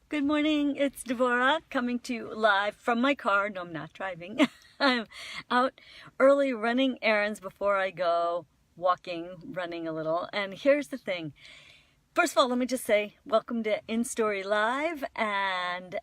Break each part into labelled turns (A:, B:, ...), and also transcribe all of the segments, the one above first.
A: Good morning, it's Devorah coming to you live from my car. No, I'm not driving. I'm out early running errands before I go walking, running a little. And here's the thing. First of all, let me just say welcome to InStory Live, and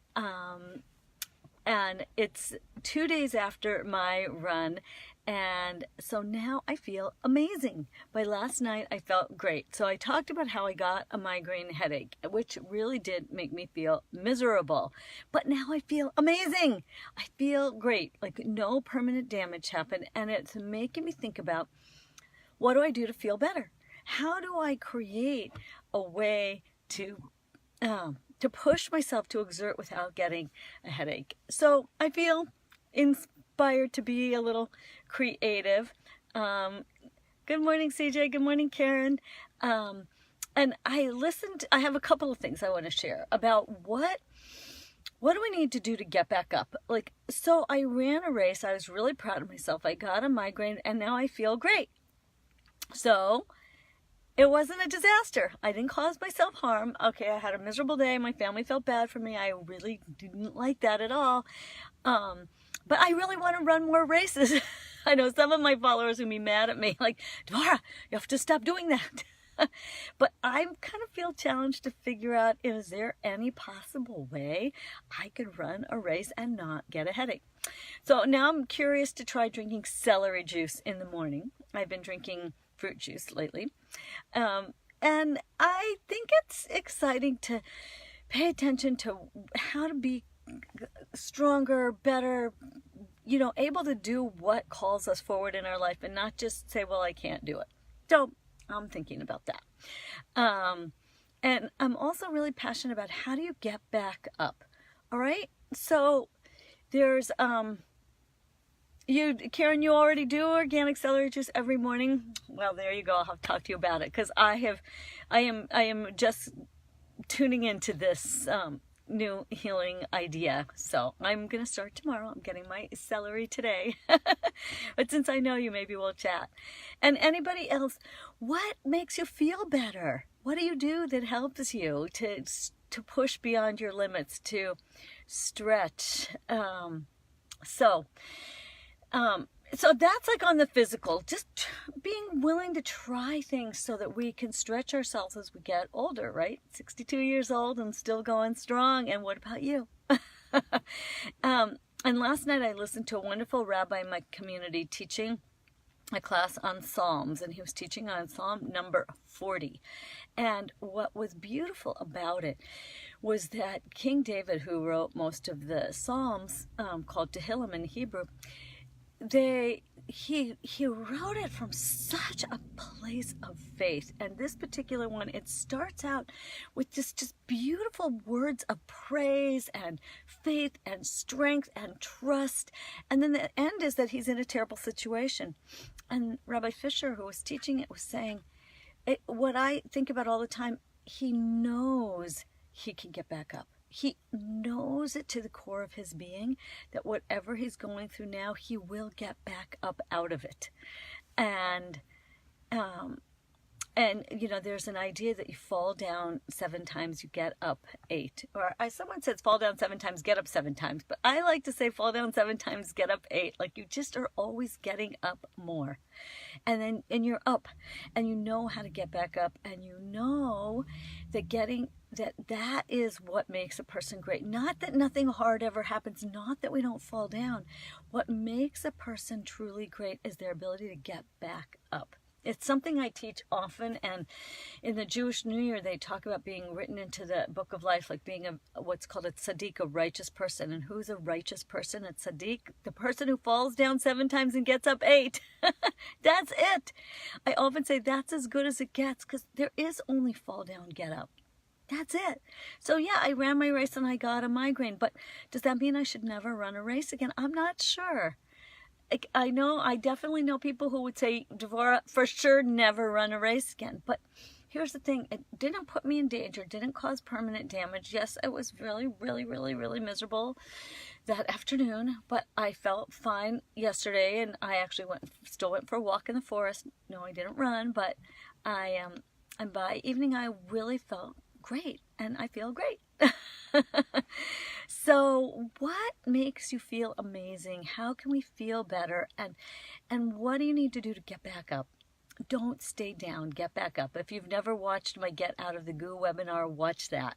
A: it's 2 days after my run, and so now I feel amazing. By last night I felt great. So I talked about how I got a migraine headache, which really did make me feel miserable, but now I feel amazing. I feel great, like no permanent damage happened, and it's making me think about, what do I do to feel better? How do I create a way to push myself to exert without getting a headache? So I feel inspired to be a little creative. Good morning, CJ. Good morning, Karen. And I have a couple of things I want to share about what do I need to do to get back up? So I ran a race. I was really proud of myself. I got a migraine and now I feel great. So it wasn't a disaster. I didn't cause myself harm. Okay, I had a miserable day. My family felt bad for me. I really didn't like that at all. But I really want to run more races. I know some of my followers will be mad at me, like, Devorah, you have to stop doing that. But I kind of feel challenged to figure out, is there any possible way I could run a race and not get a headache? So now I'm curious to try drinking celery juice in the morning. I've been drinking fruit juice lately. And I think it's exciting to pay attention to how to be stronger, better, able to do what calls us forward in our life and not just say, well, I can't do it. So I'm thinking about that. And I'm also really passionate about, how do you get back up? All right. So there's, Karen, you already do organic celery juice every morning. Well, there you go. I'll have to talk to you about it, because I am just tuning into this new healing idea. So I'm gonna start tomorrow. I'm getting my celery today. But since I know you, maybe we'll chat. And anybody else, what makes you feel better? What do you do that helps you to push beyond your limits, to stretch? So that's like on the physical, just being willing to try things so that we can stretch ourselves as we get older, right? 62 years old and still going strong. And what about you? And last night I listened to a wonderful rabbi in my community teaching a class on Psalms, and he was teaching on Psalm number 40. And what was beautiful about it was that King David, who wrote most of the Psalms, called Tehillim in Hebrew, he wrote it from such a place of faith. And this particular one, it starts out with just beautiful words of praise and faith and strength and trust. And then the end is that he's in a terrible situation. And Rabbi Fisher, who was teaching it, was saying, what I think about all the time, he knows he can get back up. He knows it to the core of his being, that whatever he's going through now, he will get back up out of it. And there's an idea that you fall down 7 times, you get up 8. Or someone says fall down 7 times, get up 7 times. But I like to say fall down 7 times, get up 8. Like, you just are always getting up more. And you're up, and you know how to get back up, and you know that that is what makes a person great. Not that nothing hard ever happens, not that we don't fall down. What makes a person truly great is their ability to get back up. It's something I teach often, and in the Jewish New Year, they talk about being written into the book of life, like being what's called a tzaddik, a righteous person. And who's a righteous person? A tzaddik, the person who falls down 7 times and gets up 8. That's it. I often say that's as good as it gets, because there is only fall down, get up. That's it. So yeah, I ran my race and I got a migraine, but does that mean I should never run a race again? I'm not sure. I definitely know people who would say, Devorah, for sure, never run a race again. But here's the thing. It didn't put me in danger, didn't cause permanent damage. Yes, I was really, really, really, really miserable that afternoon, but I felt fine yesterday, and I actually still went for a walk in the forest. No, I didn't run, but and by evening I really felt great, and I feel great. So what makes you feel amazing? How can we feel better? And what do you need to do to get back up? Don't stay down, get back up. If you've never watched my Get Out of the Goo webinar, watch that.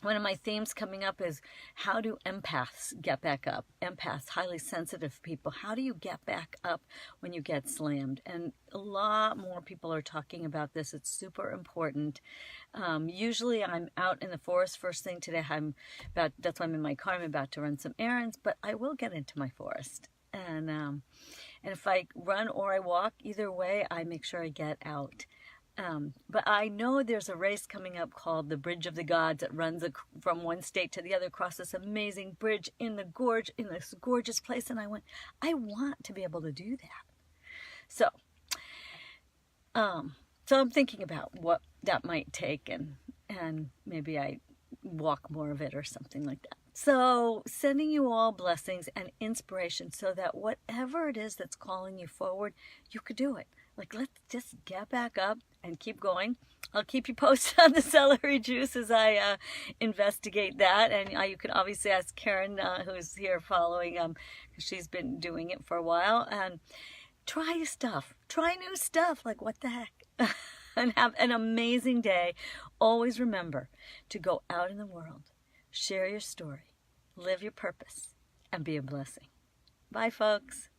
A: One of my themes coming up is how do empaths get back up? Empaths, highly sensitive people. How do you get back up when you get slammed? And a lot more people are talking about this. It's super important. Usually I'm out in the forest first thing today. That's why I'm in my car. I'm about to run some errands, but I will get into my forest. And if I run or I walk, either way, I make sure I get out. But I know there's a race coming up called the Bridge of the Gods that runs from one state to the other across this amazing bridge in the gorge, in this gorgeous place. And I want to be able to do that. So I'm thinking about what that might take, and maybe I walk more of it or something like that. So sending you all blessings and inspiration so that whatever it is that's calling you forward, you could do it. Like, let's just get back up and keep going. I'll keep you posted on the celery juice as I investigate that. And you can obviously ask Karen, who's here following, because she's been doing it for a while. And try stuff. Try new stuff. Like, what the heck? And have an amazing day. Always remember to go out in the world, share your story, live your purpose, and be a blessing. Bye, folks.